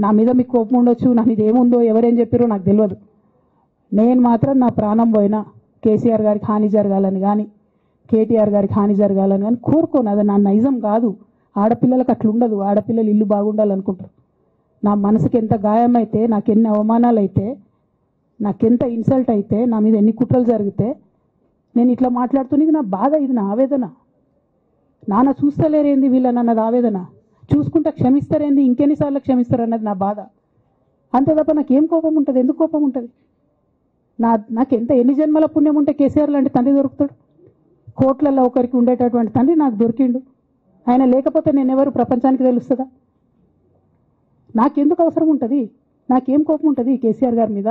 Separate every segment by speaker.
Speaker 1: నా మీద మీకు కోపం ఉండొచ్చు, నా మీద ఏముందో ఎవరేం చెప్పారో నాకు తెలియదు. నేను మాత్రం నా ప్రాణం పోయినా కేసీఆర్ గారికి హాని జరగాలని కానీ కేటీఆర్ గారికి హాని జరగాలని కానీ కోరుకోను. అది నా నైజం కాదు. ఆడపిల్లలకు అట్లా ఉండదు. ఆడపిల్లలు ఇల్లు బాగుండాలనుకుంటారు. నా మనసుకి ఎంత గాయం అయితే, నాకు ఎన్ని అవమానాలు అయితే, నాకెంత ఇన్సల్ట్ అయితే, నా మీద ఎన్ని కుట్రలు జరిగితే నేను ఇట్లా మాట్లాడుతున్నా. ఇది నా బాధ, ఇది నా ఆవేదన. నాన్న చూస్తలేరేంది వీళ్ళని అన్నది ఆవేదన, చూసుకుంటా క్షమిస్తారేంది ఇంకెన్నిసార్లు క్షమిస్తారు అన్నది నా బాధ. అంతే తప్ప నాకేం కోపం ఉంటుంది? ఎందుకు కోపం ఉంటుంది? నాకెంత ఎన్ని జన్మల పుణ్యం ఉంటే కేసీఆర్ లాంటి తండ్రి దొరుకుతాడు? కోట్లలో ఒకరికి ఉండేటటువంటి తండ్రి నాకు దొరికిండు. ఆయన లేకపోతే నేనెవరు ప్రపంచానికి తెలుస్తుందా? నాకెందుకు అవసరం ఉంటుంది? నాకేం కోపం ఉంటుంది కేసీఆర్ గారి మీద?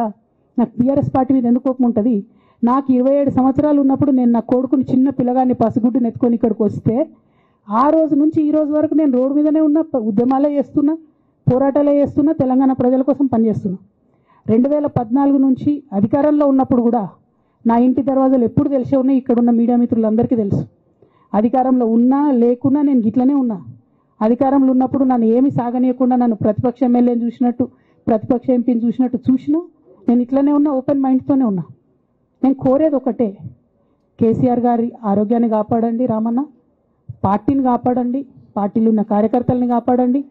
Speaker 1: నాకు టీఆర్ఎస్ పార్టీ మీద ఎందుకు కోపం ఉంటుంది? నాకు 27 సంవత్సరాలు ఉన్నప్పుడు నేను నా కొడుకుని చిన్న పిల్లగాన్ని పసిగుడ్డుని ఎత్తుకొని ఇక్కడికి వస్తే ఆ రోజు నుంచి ఈ రోజు వరకు నేను రోడ్డు మీదనే ఉన్నా, ఉద్యమాలే చేస్తున్నా, పోరాటాలే చేస్తున్నా, తెలంగాణ ప్రజల కోసం పనిచేస్తున్నా. 2014 నుంచి అధికారంలో ఉన్నప్పుడు కూడా నా ఇంటి దర్వాజాలు ఎప్పుడు తెలిసే ఉన్నాయి. ఇక్కడున్న మీడియా మిత్రులందరికీ తెలుసు. అధికారంలో ఉన్నా లేకున్నా నేను ఇట్లనే ఉన్నా. అధికారంలో ఉన్నప్పుడు నన్ను ఏమి సాగనీయకుండా నన్ను ప్రతిపక్ష ఎమ్మెల్యేని చూసినట్టు, ప్రతిపక్ష ఎంపీని చూసినా నేను ఇట్లనే ఉన్నా, ఓపెన్ మైండ్తోనే ఉన్నా. నేను కోరేది ఒకటే, కేసీఆర్ గారి ఆరోగ్యాన్ని కాపాడండి రామన్న, పార్టీని కాపాడండి, పార్టీలో ఉన్న కార్యకర్తల్ని కాపాడండి,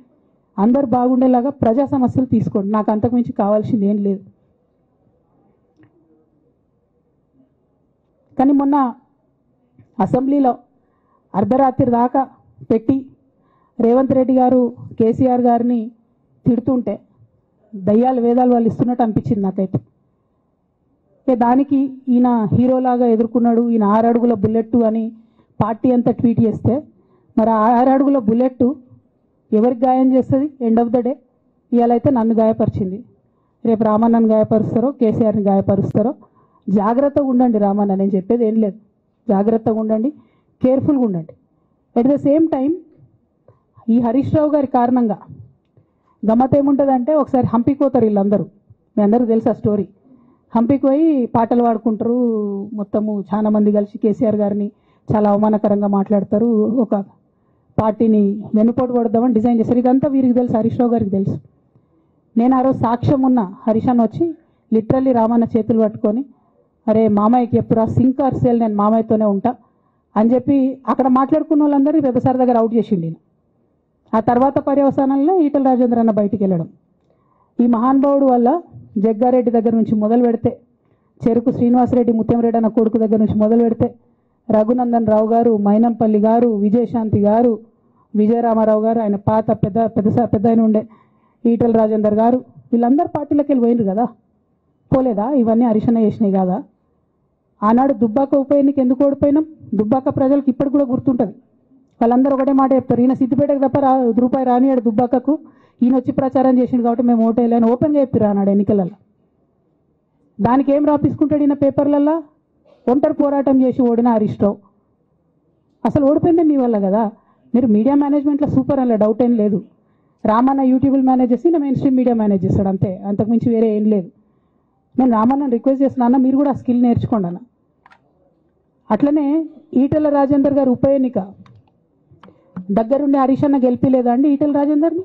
Speaker 1: అందరు బాగుండేలాగా ప్రజా సమస్యలు తీసుకోండి. నాకు అంతకుమించి కావాల్సింది ఏం లేదు. కానీ మొన్న అసెంబ్లీలో అర్ధరాత్రి దాకా పెట్టి రేవంత్ రెడ్డి గారు కేసీఆర్ గారిని తిడుతుంటే దయ్యాలు వేదాలు వాళ్ళు ఇస్తున్నట్టు అనిపించింది నాకైతే. దానికి ఈయన హీరోలాగా ఎదుర్కొన్నాడు, ఈయన 6 అడుగుల బుల్లెట్ అని పార్టీ అంతా ట్వీట్ చేస్తే, మరి 6 అడుగుల బుల్లెట్ ఎవరికి గాయం చేస్తుంది? ఎండ్ ఆఫ్ ద డే ఇవాళ అయితే నన్ను గాయపరిచింది, రేపు రామన్నను గాయపరుస్తారో కేసీఆర్ని గాయపరుస్తారో. జాగ్రత్తగా ఉండండి రామన్న, నేను చెప్పేది ఏం లేదు. జాగ్రత్తగా ఉండండి, కేర్ఫుల్గా ఉండండి. అట్ ద సేమ్ టైం ఈ హరీష్ రావు గారి కారణంగా గమ్మత్ ఏముంటుందంటే, ఒకసారి హంపీకి పోతారు వీళ్ళందరూ, మీ అందరికీ తెలుసు ఆ స్టోరీ. హంపీకి పోయి పాటలు పాడుకుంటారు, మొత్తము చాలా మంది కలిసి కేసీఆర్ గారిని చాలా అవమానకరంగా మాట్లాడతారు, ఒక పార్టీని వెనుపోటు పడదామని డిజైన్ చేశారు. ఇదంతా వీరికి తెలుసు, హరీష్ రావు గారికి తెలుసు. నేను ఆ రోజు సాక్ష్యం ఉన్న హరీష్ అన్న వచ్చి లిటరల్లీ రామన్న చేతులు పట్టుకొని, అరే మామయ్యకి ఎప్పుడా సింక్ ఆర్ సేల్, నేను మామయ్యతోనే ఉంటా అని చెప్పి అక్కడ మాట్లాడుకున్న వాళ్ళందరూ పెద్దసారి దగ్గర అవుట్ చేసిండి. ఆ తర్వాత పర్యవసానంలో ఈటల రాజేంద్ర అన్న బయటికి వెళ్ళడం. ఈ మహానుభావుడు వల్ల జగ్గారెడ్డి దగ్గర నుంచి మొదలు పెడితే, చెరుకు శ్రీనివాసరెడ్డి ముత్యంరెడ్డి అన్న కొడుకు దగ్గర నుంచి మొదలు పెడితే, రఘునందన్ రావు గారు, మైనంపల్లి గారు, విజయశాంతి గారు, విజయరామారావు గారు, ఆయన పాత పెద్ద ఆయన ఉండే ఈటల రాజేందర్ గారు, వీళ్ళందరూ పార్టీలోకి వెళ్ళి పోయినారు కదా. పోలేదా? ఇవన్నీ హరిషణ చేసినాయి కాదా? ఆనాడు దుబ్బాక ఉప ఎన్నిక ఎందుకు ఓడిపోయినాం? దుబ్బాక ప్రజలకు ఇప్పటికి కూడా గుర్తుంటుంది. వాళ్ళందరూ ఒకటే మాట చెప్తారు, ఈయన సిద్దిపేటకు తప్ప రూపాయి రానియాడు దుబ్బాకకు, ఈయన వచ్చి ప్రచారం చేసిండు కాబట్టి మేము ఓటేయాలని ఓపెన్గా చెప్పారు ఆనాడు ఎన్నికలలో. దానికి ఏం రాపించుకుంటాడు ఈయన పేపర్లల్లో? ఒంటరి పోరాటం చేసి ఓడిన హరీష్ రావు. అసలు ఓడిపోయింది మీ వల్ల కదా. మీరు మీడియా మేనేజ్మెంట్లో సూపర్, అలా డౌట్ ఏం లేదు. రామన్న యూట్యూబ్లు మేనేజ్ చేసి ఈయన మెయిన్ స్ట్రీమ్ మీడియా మేనేజ్ చేస్తాడు, అంతే, అంతకుమించి వేరే ఏం లేదు. నేను రామన్నని రిక్వెస్ట్ చేస్తున్నా, మీరు కూడా ఆ స్కిల్ నేర్చుకోండి అన్న. అట్లనే ఈటల రాజేందర్ గారు ఉప ఎన్నిక దగ్గరుండి హరీష్ అన్న గెలిపిలేదా అండి ఈటల రాజేందర్ని?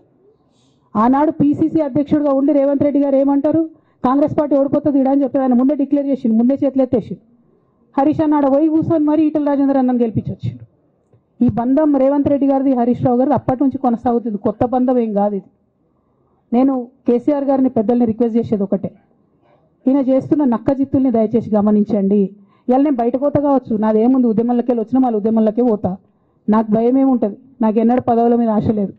Speaker 1: ఆనాడు పీసీసీ అధ్యక్షుడిగా ఉండి రేవంత్ రెడ్డి గారు ఏమంటారు, కాంగ్రెస్ పార్టీ ఓడిపోతుంది ఇడా అని చెప్పి ఆయన ముందే డిక్లేర్ చేసిండు, ముందే చేతులు ఎత్తేసిండు. హరీష్ అన్న ఆడ పోయి కూర్చొని మరి ఈటల రాజేందర్ అన్నని గెలిపించొచ్చిండు. ఈ బంధం రేవంత్ రెడ్డి గారిది హరీష్ రావు గారిది అప్పటి నుంచి కొనసాగుతుంది, కొత్త బంధం ఏం కాదు ఇది. నేను కేసీఆర్ గారిని పెద్దల్ని రిక్వెస్ట్ చేసేది ఒకటే, ఈయన చేస్తున్న నక్కజిత్తుల్ని దయచేసి గమనించండి. ఇలా నేను బయట పోతా కావచ్చు, నాదేముంది, ఉద్యమంలోకి వెళ్ళి వచ్చినా మళ్ళీ ఉద్యమంలోకే పోతా, నాకు భయం ఏముంటుంది, నాకు ఎన్నడూ పదవుల మీద ఆశ లేదు.